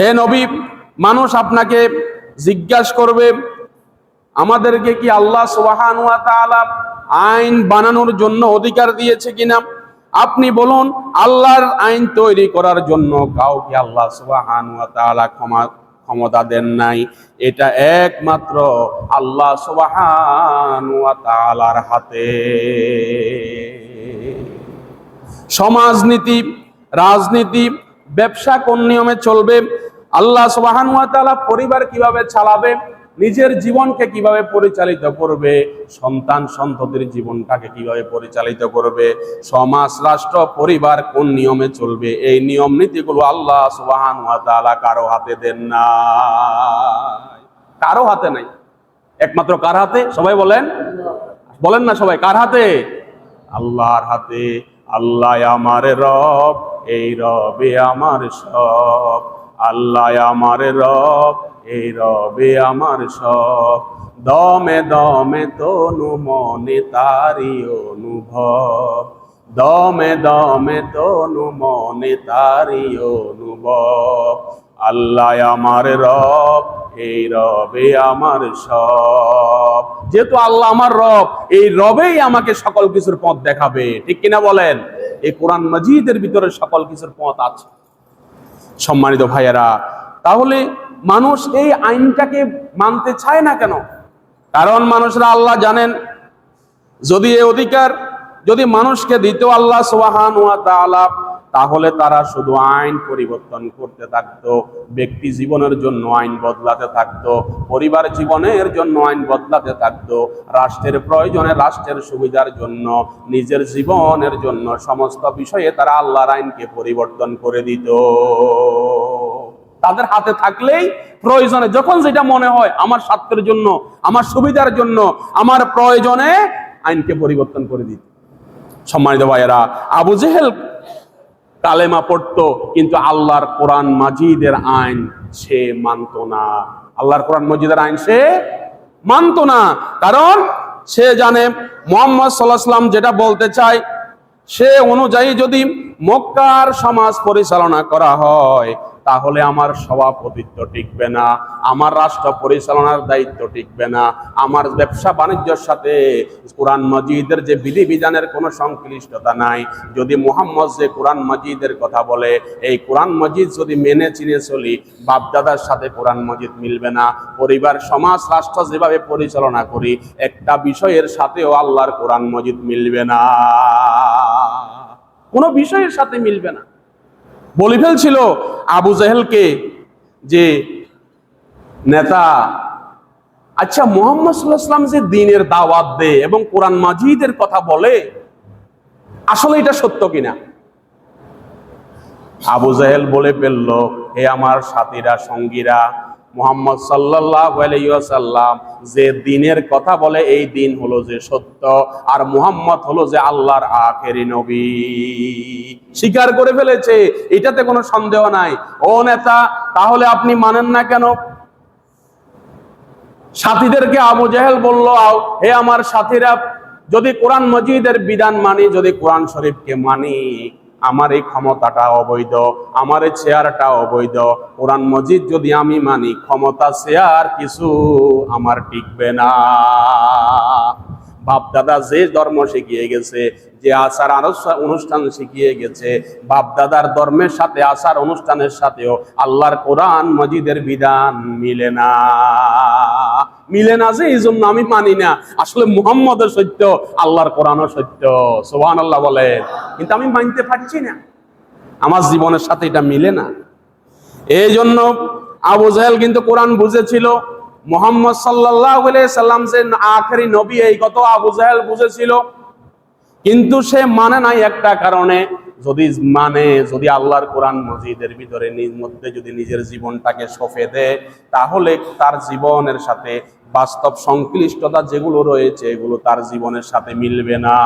হে নবী, মানুষ আপনাকে জিজ্ঞাসা করবে আমাদেরকে কি আল্লাহ সুবহানাহু ওয়া তাআলা আইন বানানোর জন্য অধিকার দিয়েছে কিনা। আপনি বলুন, আল্লাহর আইন তৈরি করার জন্য কাউকে আল্লাহ সুবহানাহু ওয়া তাআলা ক্ষমতা দেন নাই। এটা একমাত্র আল্লাহ সুবহানাহু ওয়া তাআলার হাতে। সমাজনীতি, রাজনীতি, ব্যবসা কোন নিয়মে চলবে, আল্লাহ সুবহানাহু ওয়া তাআলা পরিবার কিভাবে চালাবে, নিজের জীবনকে কিভাবে পরিচালিত করবে, সন্তান সন্ততির জীবনটাকে কিভাবে পরিচালিত করবে, সমাজ রাষ্ট্র পরিবার কোন নিয়মে চলবে, এই নিয়ম নীতিগুলো আল্লাহ সুবহানাহু ওয়া তাআলা কারো হাতে দেন না, কারো হাতে নাই। একমাত্র কার হাতে? সবাই বলেন, বলেন না সবাই, কার হাতে? আল্লাহর হাতে। আল্লাহ আমার রব, এই রবে আমার সব। আল্লাহ আমার রব, এই রবে আমার সব। দমে দমে তনু মনে তারি অনুভব, দমে দমে তনু মনে তারি অনুভব। আল্লাহ আমার রব, এই রবে আমার সব। যেহেতু আল্লাহ আমার রব, এই রবেই আমাকে সকল কিছুর পথ দেখাবে, ঠিক কিনা বলেন? এই কোরআন মাজিদের ভিতরে সকল কিছুর পথ আছে। সম্মানিত ভাইয়েরা, তাহলে মানুষ এই আইনটাকে মানতে চায় না কেন? কারণ মানুষরা আল্লাহ জানেন, যদি এই অধিকার যদি মানুষকে দিত আল্লাহ সুবহানাহু ওয়া তাআলা, তাহলে তারা শুধু আইন পরিবর্তন করতে থাকতো, ব্যক্তি জীবনের জন্য আইন বদলাতে থাকতো, পরিবার জীবনের জন্য আইন বদলাতে থাকতো, রাষ্ট্রের প্রয়োজনে, রাষ্ট্রের সুবিধার জন্য, নিজের জীবনের জন্য সমস্ত বিষয়ে তারা আল্লাহর আইনকে পরিবর্তন করে দিত। তাদের হাতে থাকলেই প্রয়োজনে যখন যেটা মনে হয় আমার স্বার্থের জন্য, আমার সুবিধার জন্য, আমার প্রয়োজনে আইনকে পরিবর্তন করে দিত। সম্মানিত ভাইয়েরা, আবু জেহেল কালেমা পড়তো, কিন্তু আল্লাহর কোরআন মাজিদের আইন সে মানত না। আল্লাহর কোরআন মাজিদের আইন সে মানত না, কারণ সে জানে মুহাম্মদ সাল্লাল্লাহু আলাইহি ওয়াসাল্লাম যেটা বলতে চায় সে অনুযায়ী যদি মক্কার সমাজ পরিচালনা করা হয়, তাহলে আমার সভাপতিত্ব টিকবে না, আমার রাষ্ট্র পরিচালনার দায়িত্ব টিকবে না, আমার ব্যবসা বাণিজ্যের সাথে কোরআন মাজিদের যে বিধিবিধানের কোনো সংশ্লিষ্টতা নাই। যদি মুহাম্মদ যে কোরআন মাজিদের কথা বলে, এই কোরআন মাজিদ যদি মেনে চিনে চলি, বাপদাদার সাথে কোরআন মাজিদ মিলবে না। পরিবার, সমাজ, রাষ্ট্র যেভাবে পরিচালনা করি, একটা বিষয়ের সাথেও আল্লাহর কোরআন মাজিদ মিলবে না, কোনো বিষয়ের সাথে মিলবে না। বলে ফেলছিল আবু জেহেলকে যে নেতা, আচ্ছা মুহাম্মদ সাল্লাল্লাহু আলাইহি ওয়াসাল্লাম যে দ্বীনের দাওয়াত দেয় এবং কোরআন মাজিদের কথা বলে, আসলে এটা সত্য কিনা? আবু জেহেল বলে ফেলল, হে আমার সাথীরা, সঙ্গীরা, মুহাম্মদ সাল্লাল্লাহু আলাইহি ওয়াসাল্লাম যে দ্বীনের কথা বলে, এই দ্বীন হলো যে সত্য, আর মুহাম্মদ হলো যে আল্লাহর আখেরি নবী। স্বীকার করে ফেলেছে, এটাতে কোনো সন্দেহ নাই। ও নেতা, তাহলে আপনি মানেন না কেন? সাথীদেরকে আবু জেহেল বলল, হে আমার সাথীরা, যদি কোরআন মাজিদের বিধান মানি, যদি কোরআন শরীফকে মানি, আমার এই ক্ষমতাটা অবৈধ, আমার এই চেয়ারটা অবৈধ। কোরআন মাজিদ যদি আমি মানি, ক্ষমতা, চেয়ার কিছু আমার টিকবে না। বাপ দাদা যে ধর্ম শিখিয়ে গেছে, যে আচার অনুষ্ঠান শিখিয়ে গেছে, বাপ দাদার ধর্মের সাথে, আচার অনুষ্ঠানের সাথেও আল্লাহর কোরআন মাজিদের বিধান মিলে না, মিলে না। যে এই জন্য আমি মানি না। আসলে মুহাম্মদও সত্য, আল্লাহর কোরআনও সত্য, সুবহানাল্লাহ বলে, কিন্তু আমি মানতে পারছি না, আমার জীবনের সাথে এটা মিলে না। এই জন্য আবু জেহেল কিন্তু কোরআন বুঝেছিল, মুহাম্মদ সাল্লাল্লাহু আলাইহি সাল্লাম যে আখেরি নবী, এই কথা আবু জেহেল বুঝেছিল, কিন্তু সে মানে নাই একটা কারণে। যদি আল্লাহর কোরআন মাজিদের ভিতরে মধ্যে যদি নিজের জীবনটাকে সঁপে দেয়, তাহলে তার জীবনের সাথে বাস্তব সংশ্লিষ্টতা যেগুলো রয়েছে, এগুলো তার জীবনের সাথে মিলবে না।